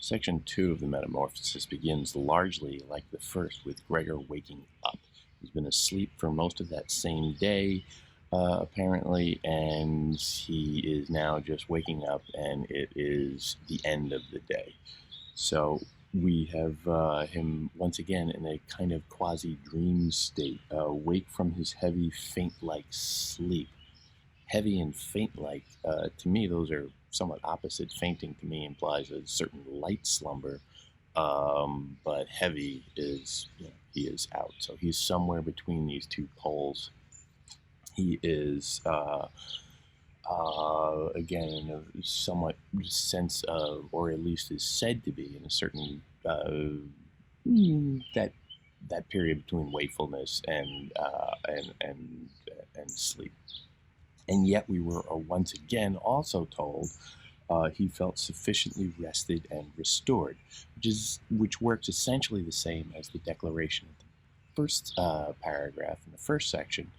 Section 2 of the Metamorphosis begins largely like the first, with Gregor waking up. He's been asleep for most of that same day, apparently, and he is now just waking up, and it is the end of the day. So we have him once again in a kind of quasi-dream state, awake from his heavy, faint-like sleep. Heavy and faint-like, to me, those are somewhat opposite. Fainting to me implies a certain light slumber, but heavy is, he is out. So he's somewhere between these two poles. He is, again, in a somewhat sense of, or at least is said to be, in a certain, that period between wakefulness and sleep. And yet we were once again also told he felt sufficiently rested and restored, which works essentially the same as the declaration of the first paragraph in the first section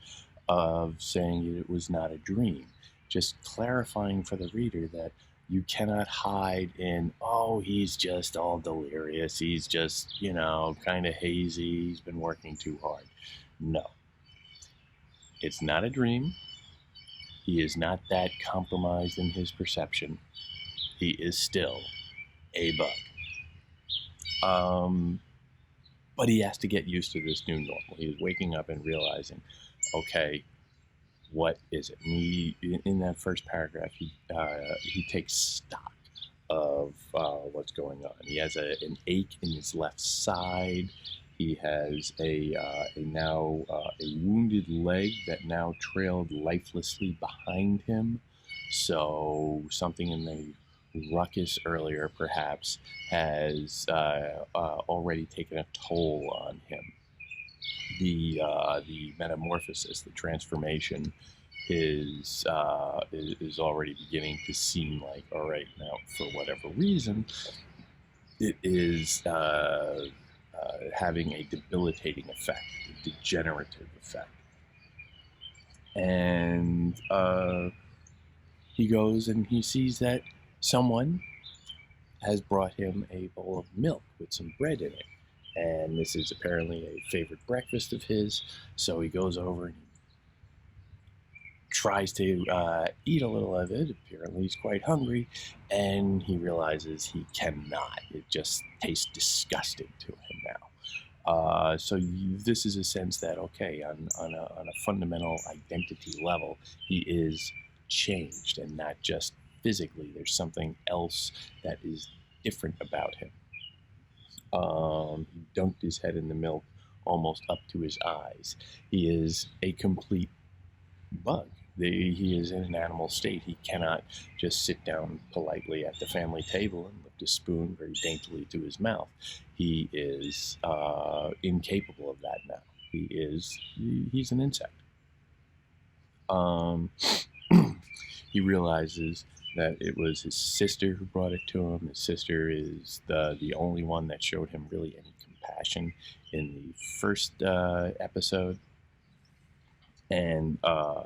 of saying it was not a dream, just clarifying for the reader that you cannot hide in, oh, he's just all delirious, he's just, kind of hazy, he's been working too hard. No. It's not a dream. He is not that compromised in his perception. He is still a bug. But he has to get used to this new normal. He is waking up and realizing, okay, what is it? And he, in that first paragraph, he takes stock of what's going on. He has an ache in his left side. He has a wounded leg that now trailed lifelessly behind him. So something in the ruckus earlier, perhaps, has already taken a toll on him. The metamorphosis, the transformation, is already beginning to seem like, all right, now for whatever reason, it is having a debilitating effect, a degenerative effect. And he goes and he sees that someone has brought him a bowl of milk with some bread in it. And this is apparently a favorite breakfast of his, so he goes over and tries to eat a little of it. Apparently he's quite hungry, and he realizes he cannot. It just tastes disgusting to him now. This is a sense that, okay, on a fundamental identity level, he is changed, and not just physically. There's something else that is different about him. He dunked his head in the milk almost up to his eyes. He is a complete bug. He is in an animal state. He cannot just sit down politely at the family table and lift a spoon very daintily to his mouth. He is incapable of that now. He's an insect. He realizes that it was his sister who brought it to him. His sister is the only one that showed him really any compassion in the first episode. And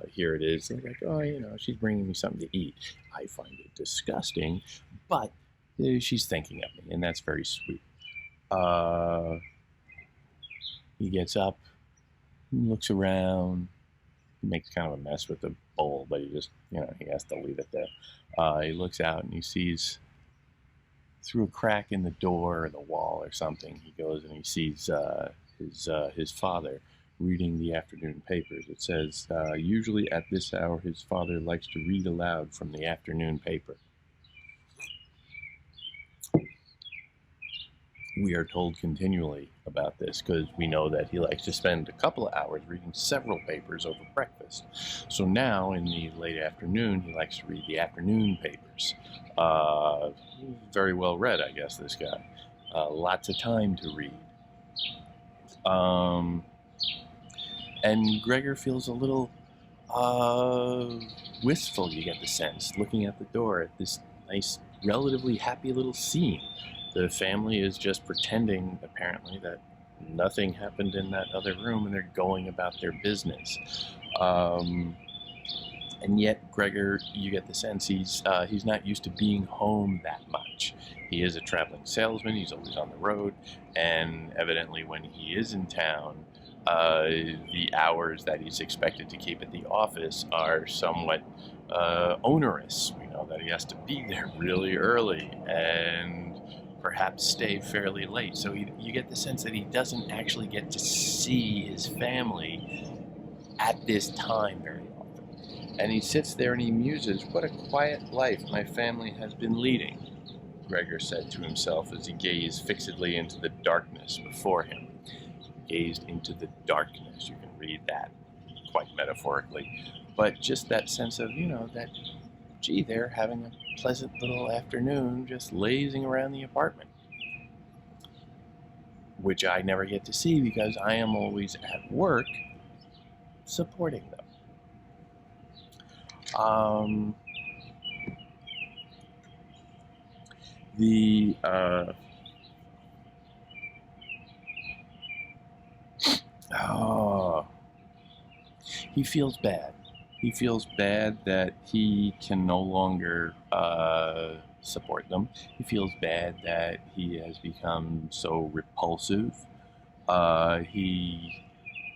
here it is. They're like, oh, she's bringing me something to eat. I find it disgusting, but she's thinking of me, and that's very sweet. He gets up, looks around, makes kind of a mess with the bowl, but he just, he has to leave it there. He looks out and he sees through a crack in the door or the wall or something. He goes and he sees his father reading the afternoon papers. It says, usually at this hour, his father likes to read aloud from the afternoon paper. We are told continually about this because we know that he likes to spend a couple of hours reading several papers over breakfast. So now, in the late afternoon, he likes to read the afternoon papers. Very well read, I guess, this guy. Lots of time to read. And Gregor feels a little wistful, you get the sense, looking at the door at this nice, relatively happy little scene. The family is just pretending, apparently, that nothing happened in that other room, and they're going about their business. And yet, Gregor, you get the sense he's not used to being home that much. He is a traveling salesman. He's always on the road, and evidently, when he is in town, the hours that he's expected to keep at the office are somewhat onerous. We know that he has to be there really early and perhaps stay fairly late. So you get the sense that he doesn't actually get to see his family at this time very often. And he sits there and he muses, "What a quiet life my family has been leading," Gregor said to himself as he gazed fixedly into the darkness before him. Gazed into the darkness. You can read that quite metaphorically. But just that sense of, that, gee, they're having a pleasant little afternoon just lazing around the apartment, which I never get to see because I am always at work supporting them. He feels bad. He feels bad that he can no longer support them. He feels bad that he has become so repulsive. He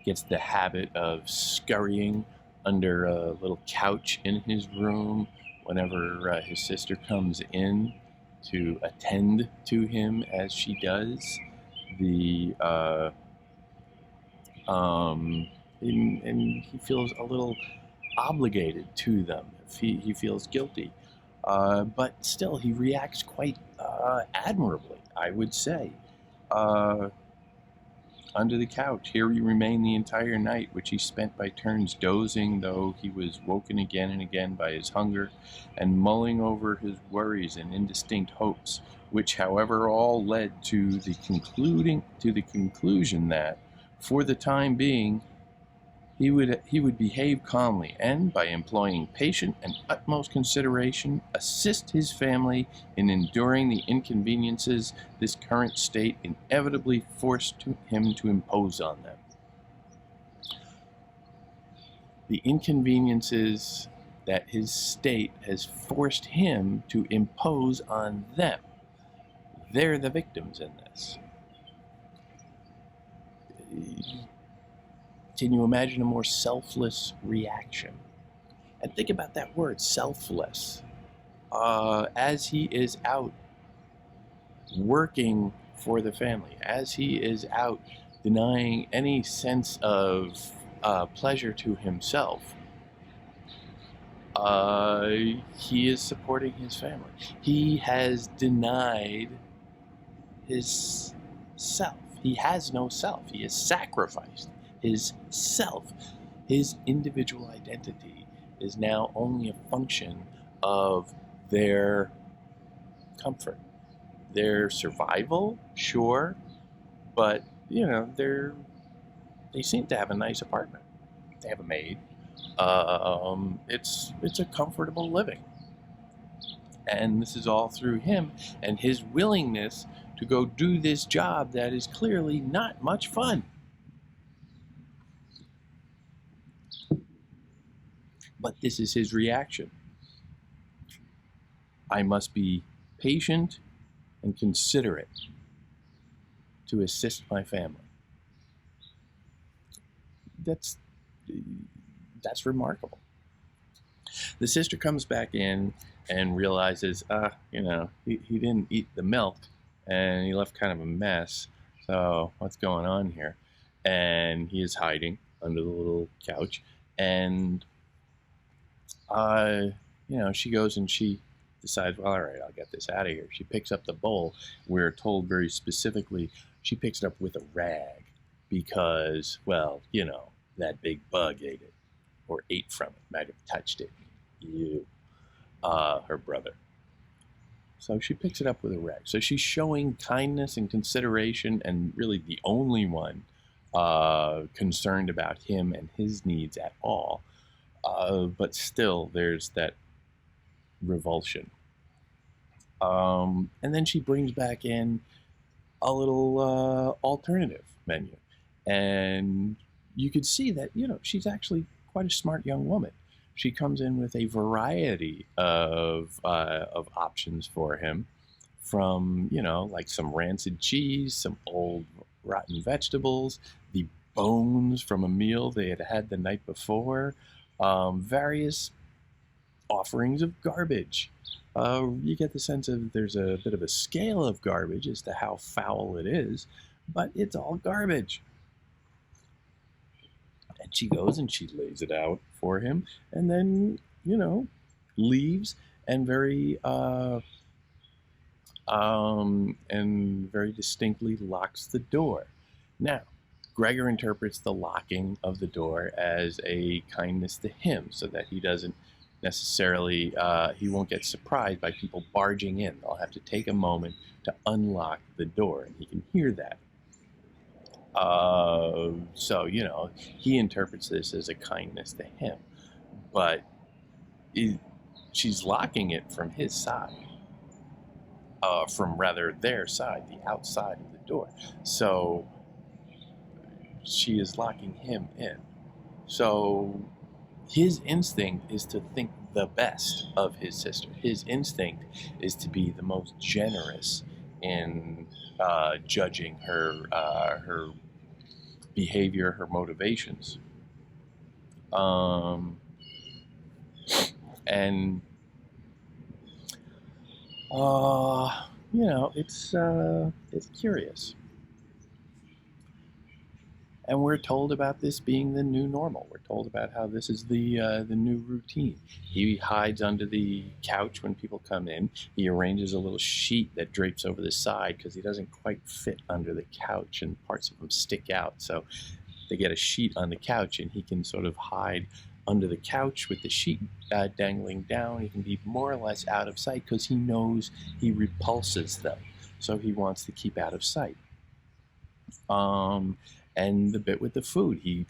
gets the habit of scurrying under a little couch in his room whenever his sister comes in to attend to him, as she does. And he feels a little obligated to them. He feels guilty. But still, he reacts quite admirably, I would say. Under the couch, here he remained the entire night, which he spent by turns dozing, though he was woken again and again by his hunger, and mulling over his worries and indistinct hopes, which, however, all led to the conclusion that, for the time being, he would behave calmly and, by employing patient and utmost consideration, assist his family in enduring the inconveniences this current state inevitably forced him to impose on them. The inconveniences that his state has forced him to impose on them. They're the victims in this. Can you imagine a more selfless reaction? And think about that word, selfless. As he is out working for the family, as he is out denying any sense of pleasure to himself, he is supporting his family. He has denied his self. He has no self. He has sacrificed his self. His individual identity is now only a function of their comfort, their survival, sure, but they seem to have a nice apartment. They have a maid. It's a comfortable living, and this is all through him and his willingness to go do this job that is clearly not much fun. But this is his reaction. I must be patient and considerate to assist my family. That's remarkable. The sister comes back in and realizes, he didn't eat the milk and he left kind of a mess. So what's going on here? And he is hiding under the little couch. And she goes and she decides, well, all right, I'll get this out of here. She picks up the bowl. We're told very specifically she picks it up with a rag because, well, that big bug ate it or ate from it, might have touched it. Her brother. So she picks it up with a rag. So she's showing kindness and consideration, and really the only one concerned about him and his needs at all. But still, there's that revulsion. And then she brings back in a little alternative menu. And you could see that, she's actually quite a smart young woman. she comes in with a variety of options for him, from, like some rancid cheese, some old rotten vegetables, the bones from a meal they had had the night before, various offerings of garbage. You get the sense of there's a bit of a scale of garbage as to how foul it is, but it's all garbage. And she goes and she lays it out for him, and then, leaves, and very distinctly locks the door. Now, Gregor interprets the locking of the door as a kindness to him, so that he doesn't necessarily, he won't get surprised by people barging in. They'll have to take a moment to unlock the door, and he can hear that. So, he interprets this as a kindness to him, but she's locking it from his side. From rather their side, the outside of the door. So she is locking him in. So his instinct is to think the best of his sister. His instinct is to be the most generous in judging her behavior, her motivations. And it's curious. And we're told about this being the new normal. We're told about how this is the new routine. He hides under the couch when people come in. He arranges a little sheet that drapes over the side because he doesn't quite fit under the couch, and parts of him stick out. So they get a sheet on the couch, and he can sort of hide under the couch with the sheet dangling down. He can be more or less out of sight because he knows he repulses them. So he wants to keep out of sight. And the bit with the food, he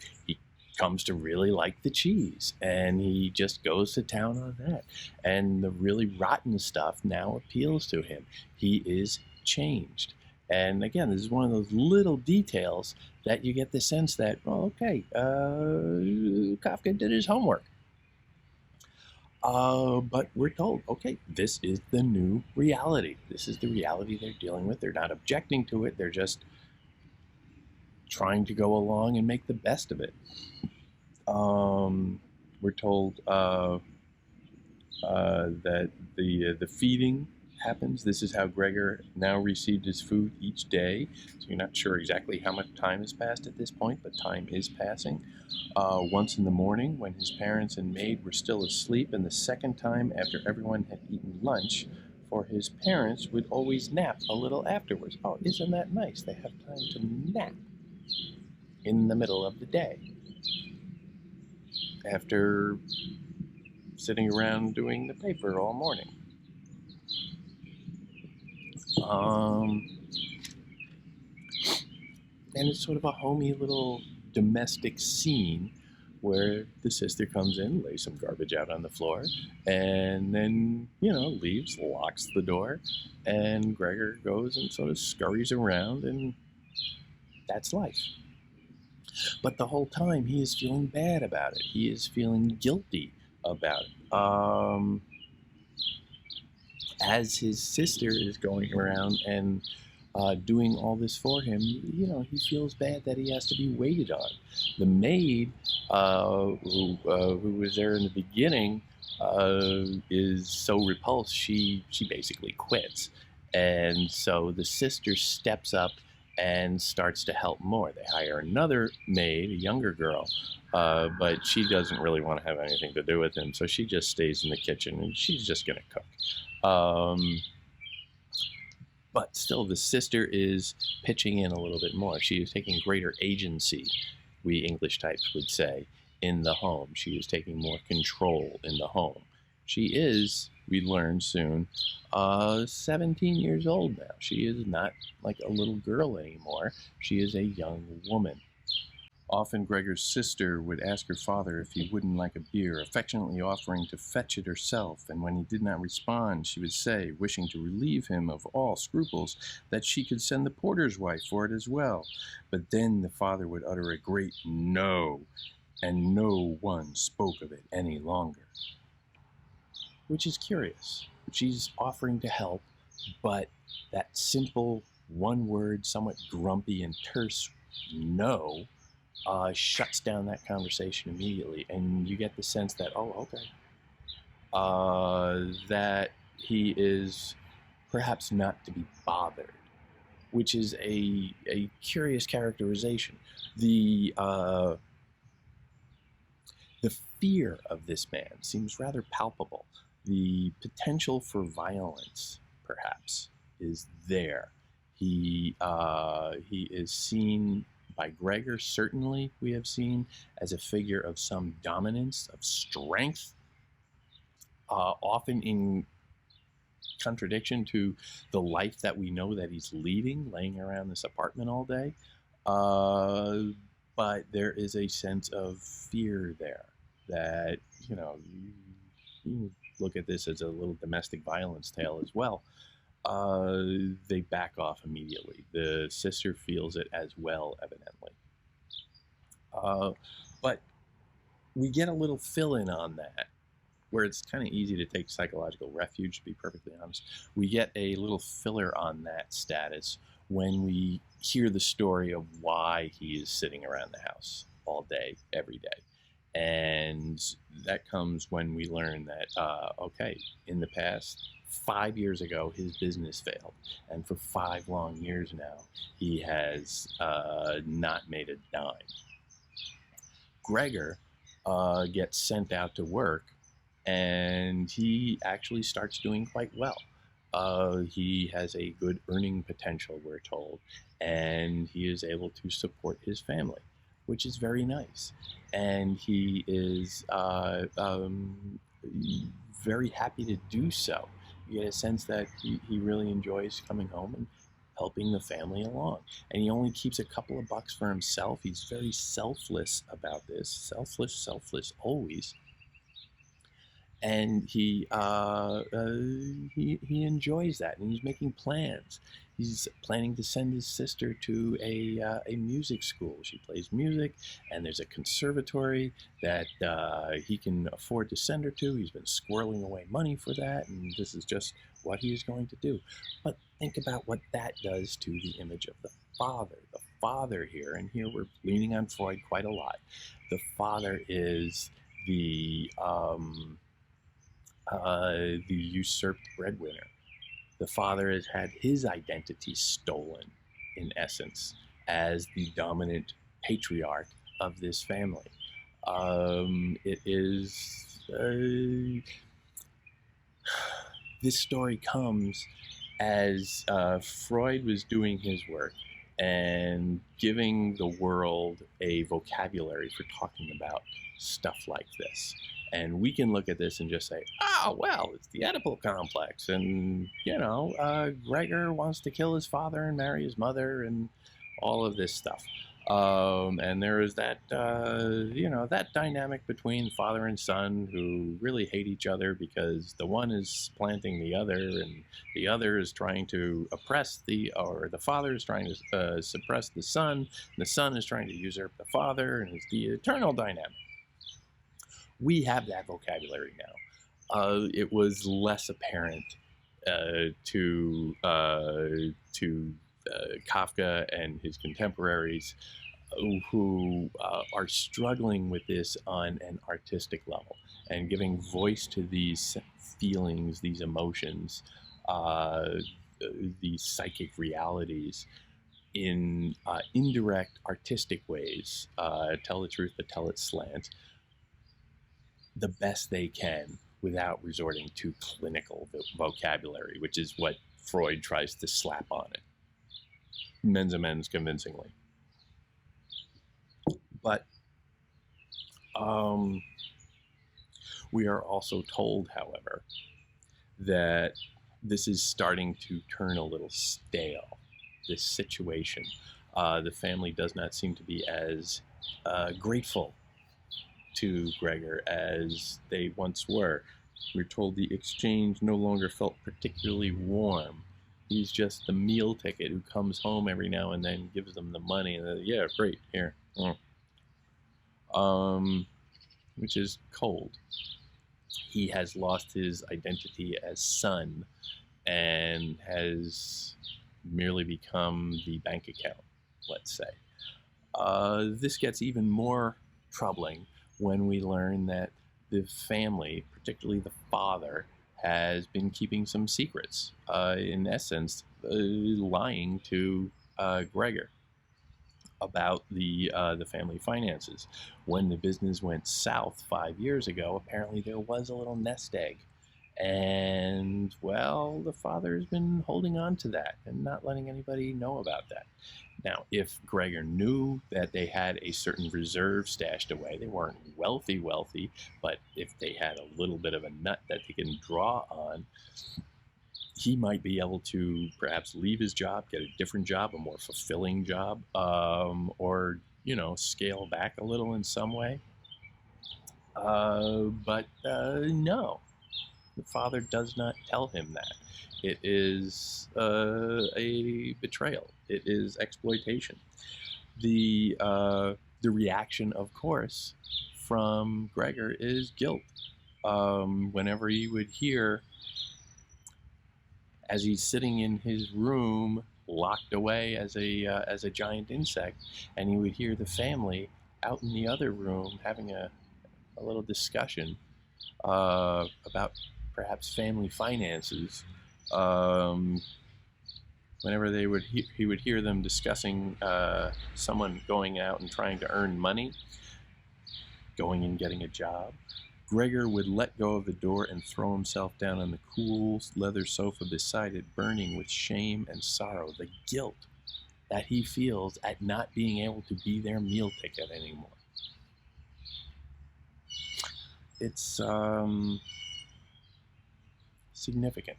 comes to really like the cheese, and he just goes to town on that. And the really rotten stuff now appeals to him. He is changed. And again, this is one of those little details that you get the sense that, Kafka did his homework. But we're told, okay, this is the new reality. This is the reality they're dealing with. They're not objecting to it. They're just trying to go along and make the best of it. We're told that the feeding happens. This is how Gregor now received his food each day. So you're not sure exactly how much time has passed at this point, but time is passing. Once in the morning when his parents and maid were still asleep, and the second time after everyone had eaten lunch, for his parents would always nap a little afterwards. Oh, isn't that nice? They have time to nap in the middle of the day after sitting around doing the paper all morning. And it's sort of a homey little domestic scene where the sister comes in, lays some garbage out on the floor, and then, leaves, locks the door, and Gregor goes and sort of scurries around, and that's life. But the whole time he is feeling bad about it. He is feeling guilty about it. As his sister is going around and doing all this for him, he feels bad that he has to be waited on. The maid, who was there in the beginning, is so repulsed she basically quits. And so the sister steps up and starts to help more. They hire another maid, a younger girl, but she doesn't really want to have anything to do with him, so she just stays in the kitchen, and she's just going to cook. But still, the sister is pitching in a little bit more. She is taking greater agency, we English types would say, in the home. She is taking more control in the home. She is, we learn soon, 17 years old now. She is not like a little girl anymore. She is a young woman. Often Gregor's sister would ask her father if he wouldn't like a beer, affectionately offering to fetch it herself, and when he did not respond, she would say, wishing to relieve him of all scruples, that she could send the porter's wife for it as well. But then the father would utter a great no, and no one spoke of it any longer. Which is curious. She's offering to help, but that simple, one word, somewhat grumpy and terse no shuts down that conversation immediately. And you get the sense that, oh, okay, that he is perhaps not to be bothered, which is a curious characterization. The fear of this man seems rather palpable. The potential for violence, perhaps, is there. He is seen by Gregor, certainly we have seen, as a figure of some dominance, of strength, often in contradiction to the life that we know that he's leading, laying around this apartment all day. But there is a sense of fear there that, you look at this as a little domestic violence tale as well. They back off immediately. The sister feels it as well, evidently. But we get a little fill-in on that, where it's kind of easy to take psychological refuge, to be perfectly honest. We get a little filler on that status when we hear the story of why he is sitting around the house all day, every day. And that comes when we learn that, okay, in the past, 5 years ago, his business failed. And for 5 long years now, he has not made a dime. Gregor gets sent out to work, and he actually starts doing quite well. He has a good earning potential, we're told, and he is able to support his family, which is very nice. And he is very happy to do so. You get a sense that he really enjoys coming home and helping the family along. And he only keeps a couple of bucks for himself. He's very selfless about this. Selfless always. And he enjoys that, and he's making plans. He's planning to send his sister to a music school. She plays music, and there's a conservatory that he can afford to send her to. He's been squirreling away money for that, and this is just what he is going to do. But think about what that does to the image of the father. The father here, and here we're leaning on Freud quite a lot. The father is the usurped breadwinner. The father has had his identity stolen, in essence, as the dominant patriarch of this family. It is... this story comes as Freud was doing his work and giving the world a vocabulary for talking about stuff like this. And we can look at this and just say, oh, well, it's the Oedipal complex. And, Gregor wants to kill his father and marry his mother and all of this stuff. And there is that, that dynamic between father and son who really hate each other because the one is supplanting the other, and the other is trying to oppress the father is trying to suppress the son, and the son is trying to usurp the father, and it's the eternal dynamic. We have that vocabulary now. It was less apparent to Kafka and his contemporaries who are struggling with this on an artistic level and giving voice to these feelings, these emotions, these psychic realities in indirect artistic ways. Tell the truth, but tell it slant. The best they can without resorting to clinical vocabulary, which is what Freud tries to slap on it. Men's amends convincingly. But we are also told, however, that this is starting to turn a little stale, this situation. The family does not seem to be as grateful to Gregor as they once were. We're told the exchange no longer felt particularly warm. He's just the meal ticket who comes home every now and then, gives them the money, and yeah, great, here. which is cold. He has lost his identity as son and has merely become the bank account, let's say. This gets even more troubling when we learn that the family, particularly the father, has been keeping some secrets. In essence, lying to Gregor about the family finances. When the business went south 5 years ago, apparently there was a little nest egg. And, well, the father has been holding on to that and not letting anybody know about that. Now, if Gregor knew that they had a certain reserve stashed away, they weren't wealthy, but if they had a little bit of a nut that they can draw on, he might be able to perhaps leave his job, get a different job, a more fulfilling job, or, scale back a little in some way. But no, the father does not tell him that. It is a betrayal. It is exploitation. The reaction, of course, from Gregor is guilt. Whenever he would hear, as he's sitting in his room, locked away as a giant insect, and he would hear the family out in the other room having a little discussion about perhaps family finances. Whenever he would hear them discussing someone going out and trying to earn money, going and getting a job, Gregor would let go of the door and throw himself down on the cool leather sofa beside it, burning with shame and sorrow, the guilt that he feels at not being able to be their meal ticket anymore. It's significant.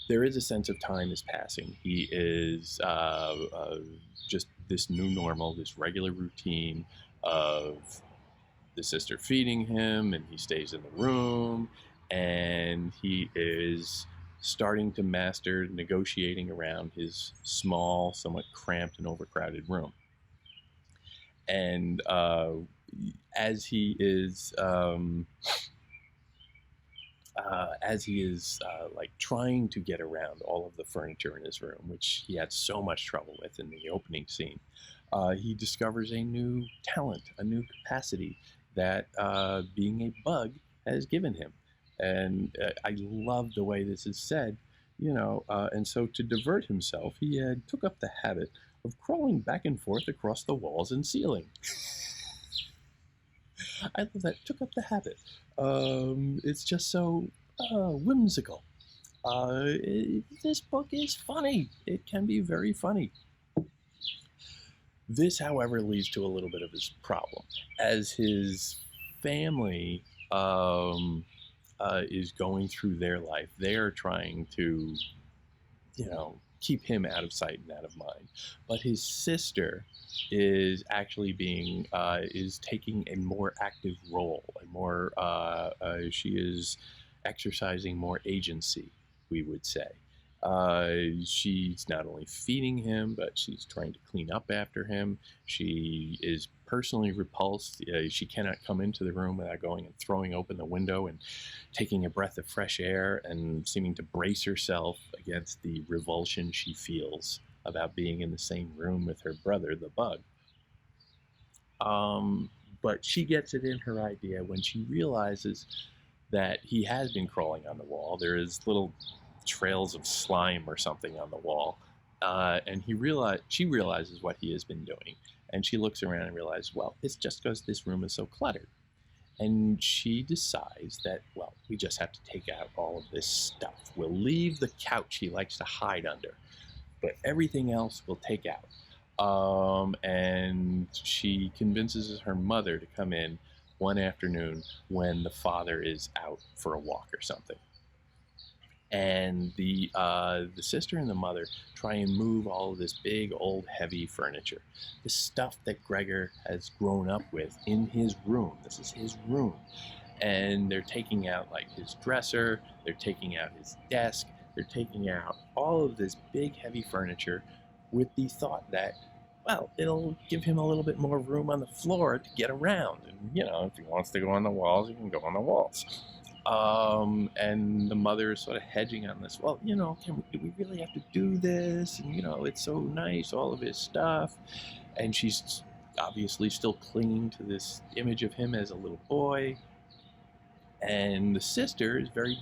There is a sense of time is passing. He is just this new normal, this regular routine of the sister feeding him, and he stays in the room, and he is starting to master negotiating around his small, somewhat cramped and overcrowded room. And as he is like trying to get around all of the furniture in his room, which he had so much trouble with in the opening scene, he discovers a new talent, a new capacity that being a bug has given him. And I love the way this is said, and so to divert himself, he took up the habit of crawling back and forth across the walls and ceiling. I love that. Took up the habit. It's just so whimsical. This book is funny. It can be very funny. This, however, leads to a little bit of his problem. As his family is going through their life, they are trying to, keep him out of sight and out of mind. But his sister is actually is taking a more active role, she is exercising more agency, we would say. She's not only feeding him, but she's trying to clean up after him. She is personally repulsed. She cannot come into the room without going and throwing open the window and taking a breath of fresh air and seeming to brace herself against the revulsion she feels about being in the same room with her brother, the bug. But she gets it in her idea when she realizes that he has been crawling on the wall. There is little trails of slime or something on the wall, and she realizes what he has been doing, and she looks around and realizes, well, it's just because this room is so cluttered. And she decides that, well, we just have to take out all of this stuff. We'll leave the couch he likes to hide under, but everything else we'll take out. And she convinces her mother to come in one afternoon when the father is out for a walk or something. And the sister and the mother try and move all of this big, old, heavy furniture. The stuff that Gregor has grown up with in his room. This is his room. And they're taking out, like, his dresser. They're taking out his desk. They're taking out all of this big, heavy furniture with the thought that, well, it'll give him a little bit more room on the floor to get around. And, if he wants to go on the walls, he can go on the walls. And the mother is sort of hedging on this. Well, do we really have to do this? And, it's so nice, all of his stuff. And she's obviously still clinging to this image of him as a little boy. And the sister is very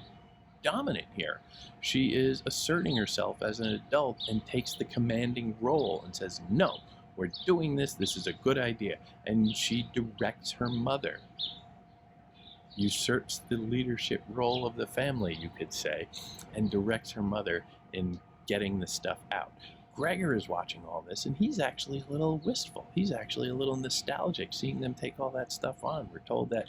dominant here. She is asserting herself as an adult and takes the commanding role and says, no, we're doing this. This is a good idea. And she directs her mother, usurps the leadership role of the family, you could say, and directs her mother in getting the stuff out. Gregor is watching all this, and he's actually a little wistful. He's actually a little nostalgic, seeing them take all that stuff on. We're told that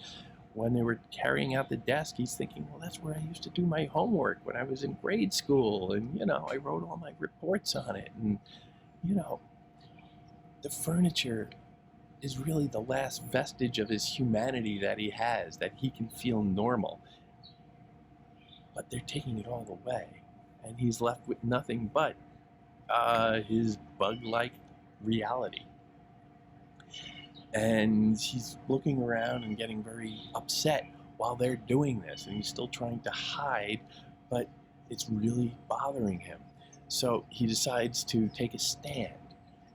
when they were carrying out the desk, he's thinking, well, that's where I used to do my homework when I was in grade school, and, I wrote all my reports on it, and, the furniture is really the last vestige of his humanity that he has, that he can feel normal. But they're taking it all away, and he's left with nothing but his bug-like reality. And he's looking around and getting very upset while they're doing this, and he's still trying to hide, but it's really bothering him. So he decides to take a stand,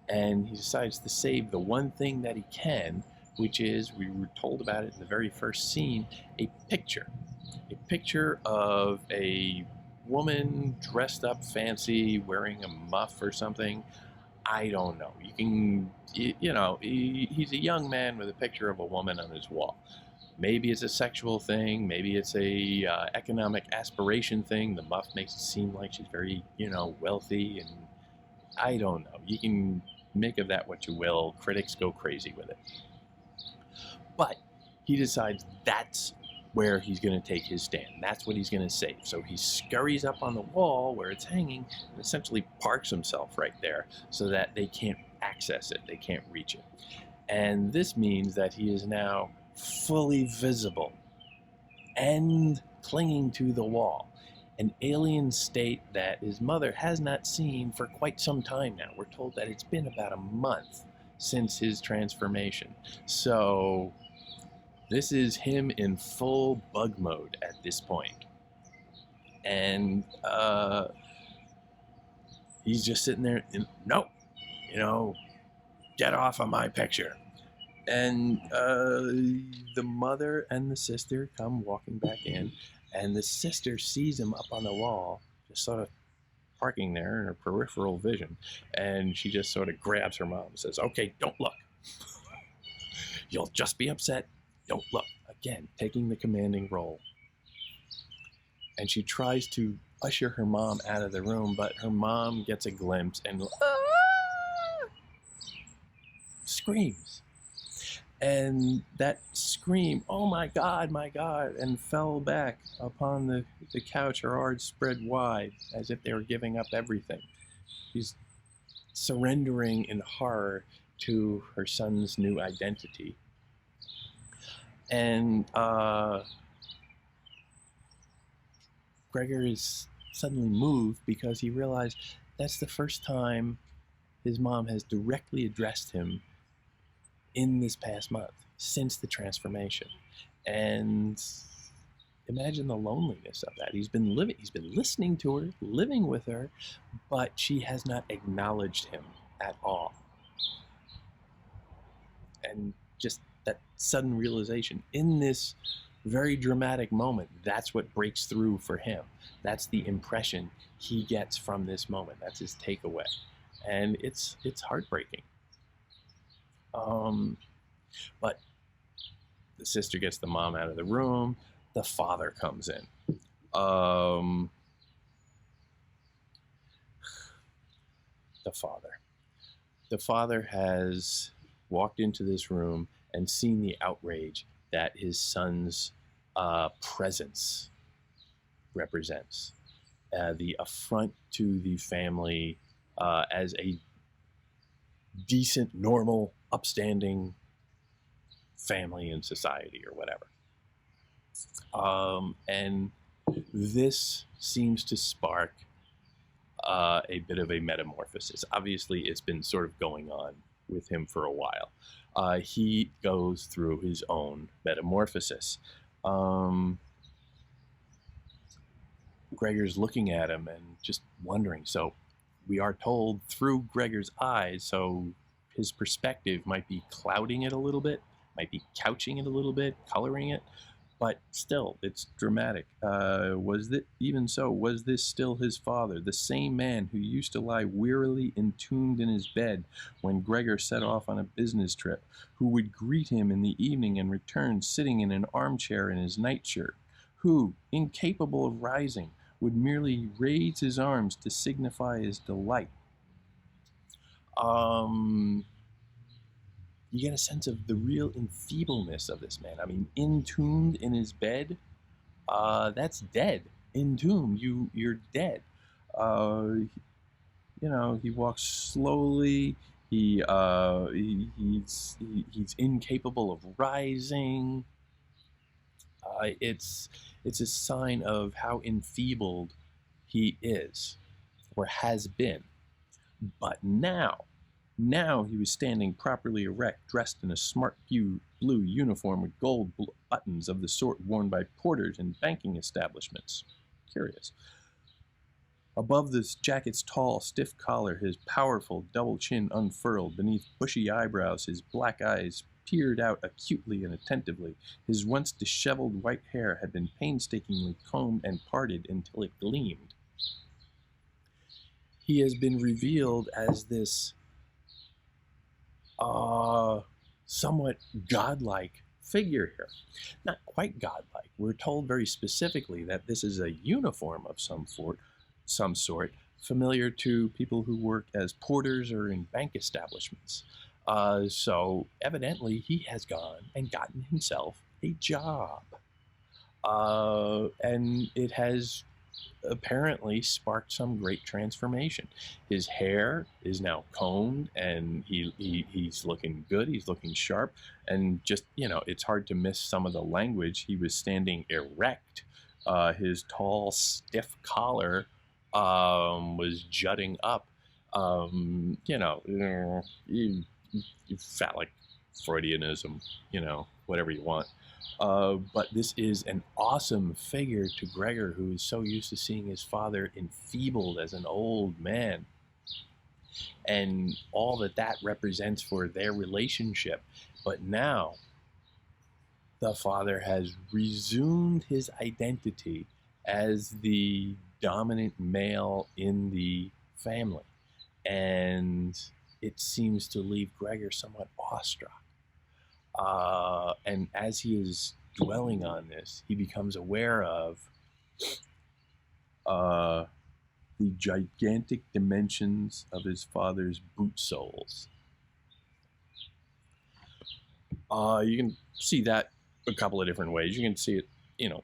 and he decides to save the one thing that he can, which is, we were told about it in the very first scene, a picture of a woman dressed up fancy, wearing a muff or something. I don't know. You can, he's a young man with a picture of a woman on his wall. Maybe it's a sexual thing. Maybe it's a economic aspiration thing. The muff makes it seem like she's very, wealthy, and I don't know. You can make of that what you will. Critics go crazy with it. But he decides that's where he's going to take his stand. That's what he's going to save. So he scurries up on the wall where it's hanging and essentially parks himself right there so that they can't access it. They can't reach it. And this means that he is now fully visible and clinging to the wall. An alien state that his mother has not seen for quite some time now. We're told that it's been about a month since his transformation. So this is him in full bug mode at this point. And he's just sitting there, and, no, get off of my picture. And the mother and the sister come walking back in, and the sister sees him up on the wall, just sort of parking there in her peripheral vision, and she just sort of grabs her mom and says, okay, don't look. You'll just be upset. Don't look. Again, taking the commanding role. And she tries to usher her mom out of the room, but her mom gets a glimpse and screams. And that scream, oh my God, and fell back upon the couch, her arms spread wide, as if they were giving up everything. She's surrendering in horror to her son's new identity. And Gregor is suddenly moved because he realized that's the first time his mom has directly addressed him in this past month, since the transformation. And imagine the loneliness of that. He's been listening to her, living with her, but she has not acknowledged him at all. And just that sudden realization in this very dramatic moment, that's what breaks through for him. That's the impression he gets from this moment. That's his takeaway. And it's heartbreaking. But the sister gets the mom out of the room. The father comes in. The father has walked into this room and seen the outrage that his son's presence represents. The affront to the family as a decent, normal, upstanding family in society or whatever. And this seems to spark a bit of a metamorphosis. Obviously, it's been sort of going on with him for a while. He goes through his own metamorphosis. Gregor's looking at him and just wondering. So we are told through Gregor's eyes, so his perspective might be clouding it a little bit, might be couching it a little bit, coloring it, but still, it's dramatic. Was this still his father, the same man who used to lie wearily entombed in his bed when Gregor set off on a business trip, who would greet him in the evening and return sitting in an armchair in his nightshirt, who, incapable of rising, would merely raise his arms to signify his delight? You get a sense of the real enfeebleness of this man. I mean, entombed in his bed, that's dead. Entombed, you're dead. He walks slowly. He's incapable of rising. It's a sign of how enfeebled he is, or has been. But now he was standing properly erect, dressed in a smart blue uniform with gold buttons of the sort worn by porters in banking establishments. Curious. Above this jacket's tall, stiff collar, his powerful double chin unfurled. Beneath bushy eyebrows, his black eyes peered out acutely and attentively. His once disheveled white hair had been painstakingly combed and parted until it gleamed. He has been revealed as this somewhat godlike figure here. Not quite godlike. We're told very specifically that this is a uniform of some sort, familiar to people who work as porters or in bank establishments. So evidently he has gone and gotten himself a job. And it has apparently sparked some great transformation. His hair is now combed, and he's looking good. He's looking sharp, and just, it's hard to miss some of the language. He was standing erect. His tall, stiff collar was jutting up. Phallic Freudianism, whatever you want. But this is an awesome figure to Gregor, who is so used to seeing his father enfeebled as an old man, and all that represents for their relationship. But now the father has resumed his identity as the dominant male in the family, and it seems to leave Gregor somewhat awestruck. And as he is dwelling on this, he becomes aware of the gigantic dimensions of his father's boot soles. You can see that a couple of different ways. You can see it,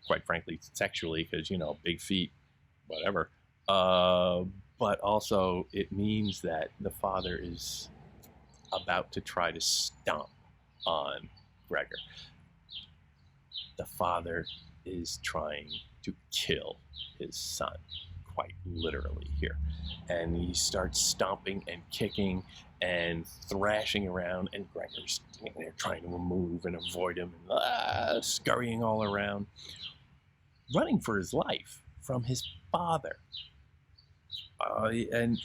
quite frankly, sexually, because, big feet, whatever. But also it means that the father is about to try to stomp on Gregor. The father is trying to kill his son, quite literally here. And he starts stomping and kicking and thrashing around, and Gregor's there trying to move and avoid him, and scurrying all around, running for his life from his father. And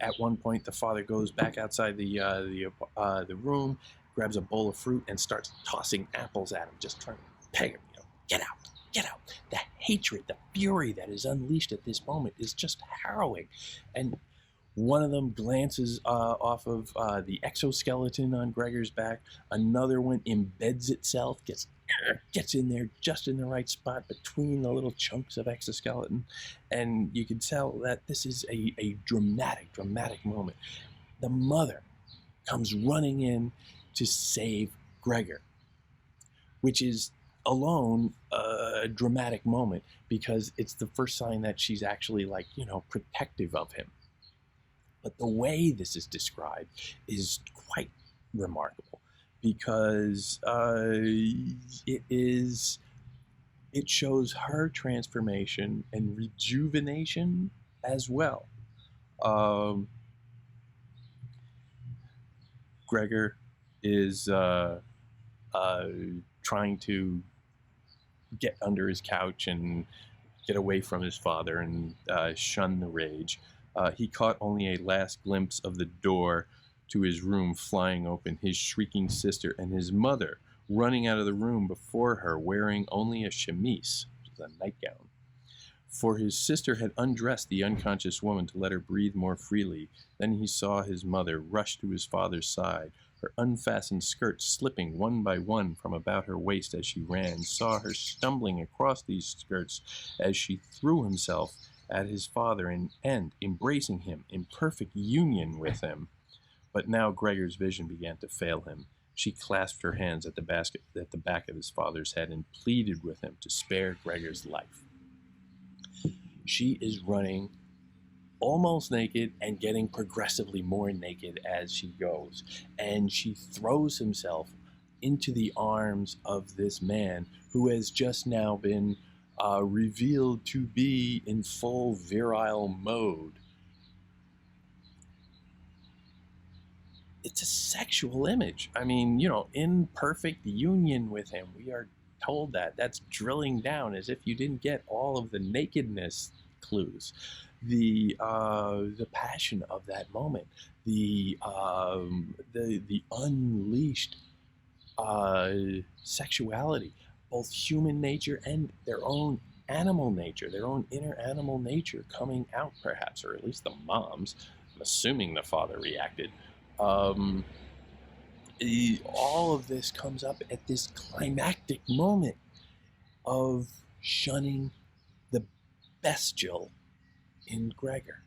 at one point, the father goes back outside the room, grabs a bowl of fruit, and starts tossing apples at him, just trying to peg him. Get out, get out. The hatred, the fury that is unleashed at this moment is just harrowing. And one of them glances off of the exoskeleton on Gregor's back. Another one embeds itself, gets in there just in the right spot between the little chunks of exoskeleton. And you can tell that this is a dramatic moment. The mother comes running in to save Gregor, which is alone a dramatic moment, because it's the first sign that she's actually protective of him. But the way this is described is quite remarkable, because it shows her transformation and rejuvenation as well. Gregor is trying to get under his couch and get away from his father and shun the rage. He caught only a last glimpse of the door to his room flying open, his shrieking sister and his mother running out of the room before her, wearing only a chemise, which is a nightgown. For his sister had undressed the unconscious woman to let her breathe more freely. Then he saw his mother rush to his father's side, her unfastened skirts slipping one by one from about her waist as she ran, saw her stumbling across these skirts as she threw himself at his father and embracing him in perfect union with him. But now Gregor's vision began to fail him. She clasped her hands at the back of his father's head and pleaded with him to spare Gregor's life. She is running almost naked and getting progressively more naked as she goes. And she throws herself into the arms of this man who has just now been revealed to be in full virile mode. It's a sexual image. I mean, in perfect union with him. We are told that. That's drilling down as if you didn't get all of the nakedness clues. The passion of that moment, the unleashed sexuality, both human nature and their own animal nature, their own inner animal nature coming out, perhaps, or at least the mom's. I'm assuming the father reacted. All of this comes up at this climactic moment of shunning the bestial in Gregor.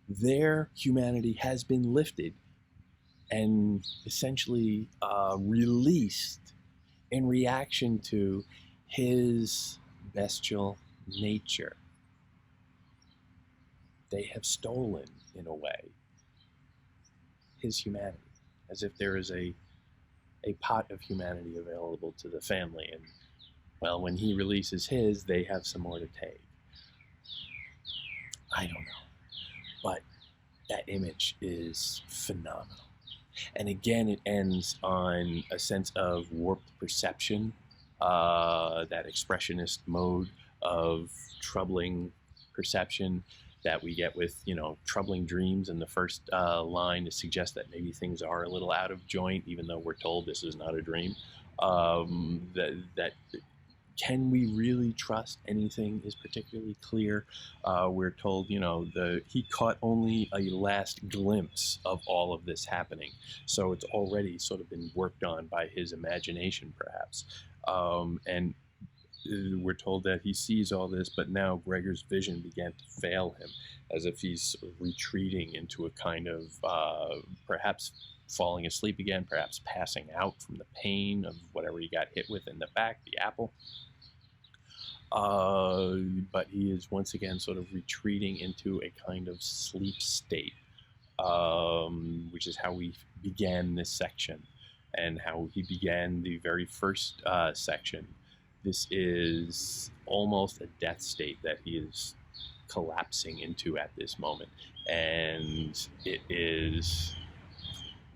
Their humanity has been lifted and essentially released in reaction to his bestial nature. They have stolen, in a way, his humanity, as if there is a pot of humanity available to the family. And, well, when he releases his, they have some more to take. I don't know. But that image is phenomenal. And again, it ends on a sense of warped perception, that expressionist mode of troubling perception that we get with, troubling dreams in the first line to suggest that maybe things are a little out of joint, even though we're told this is not a dream. That can we really trust anything is particularly clear. We're told, he caught only a last glimpse of all of this happening. So it's already sort of been worked on by his imagination, perhaps. And we're told that he sees all this, but now Gregor's vision began to fail him, as if he's sort of retreating into a kind of perhaps falling asleep again, perhaps passing out from the pain of whatever he got hit with in the back, the apple. But he is once again sort of retreating into a kind of sleep state, which is how we began this section and how he began the very first section. This is almost a death state that he is collapsing into at this moment. And it is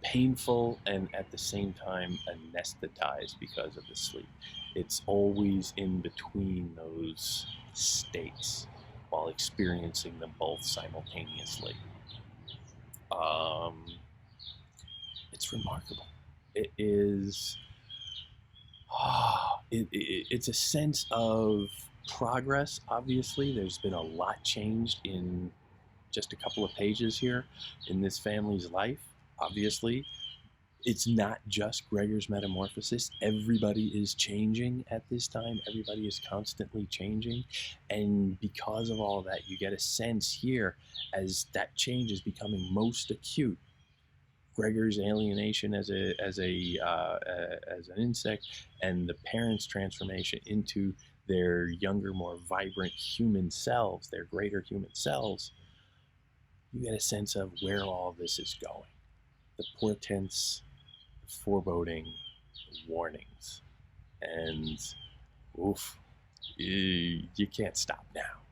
painful and at the same time anesthetized because of the sleep. It's always in between those states while experiencing them both simultaneously. It's remarkable. It is... it's a sense of progress, obviously. There's been a lot changed in just a couple of pages here in this family's life, obviously. It's not just Gregor's metamorphosis. Everybody is changing at this time. Everybody is constantly changing. And because of all that, you get a sense here as that change is becoming most acute. Gregor's alienation as an insect, and the parents' transformation into their younger, more vibrant human selves, their greater human selves. You get a sense of where all this is going. The portents, the foreboding, the warnings. And oof, you can't stop now.